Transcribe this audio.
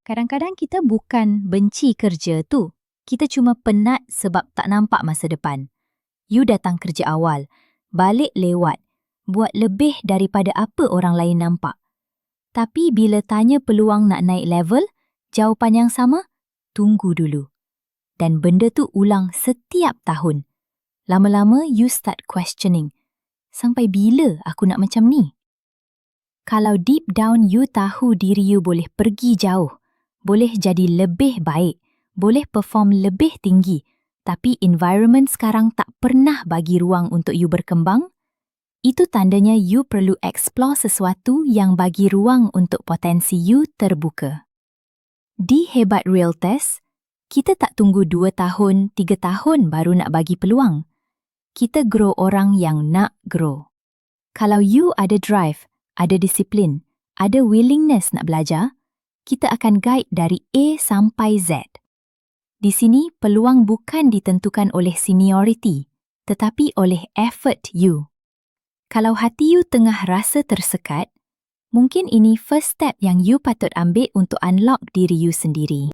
Kadang-kadang kita bukan benci kerja tu. Kita cuma penat sebab tak nampak masa depan. You datang kerja awal, balik lewat, buat lebih daripada apa orang lain nampak. Tapi bila tanya peluang nak naik level, jawapan yang sama, tunggu dulu. Dan benda tu ulang setiap tahun. Lama-lama you start questioning. Sampai bila aku nak macam ni? Kalau deep down you tahu diri you boleh pergi jauh, boleh jadi lebih baik, boleh perform lebih tinggi, tapi environment sekarang tak pernah bagi ruang untuk you berkembang, itu tandanya you perlu explore sesuatu yang bagi ruang untuk potensi you terbuka. Di Hebat Real Test, kita tak tunggu 2 tahun, 3 tahun baru nak bagi peluang. Kita grow orang yang nak grow. Kalau you ada drive, ada disiplin, ada willingness nak belajar, kita akan guide dari A sampai Z. Di sini, peluang bukan ditentukan oleh seniority, tetapi oleh effort you. Kalau hati you tengah rasa tersekat, mungkin ini first step yang you patut ambil untuk unlock diri you sendiri.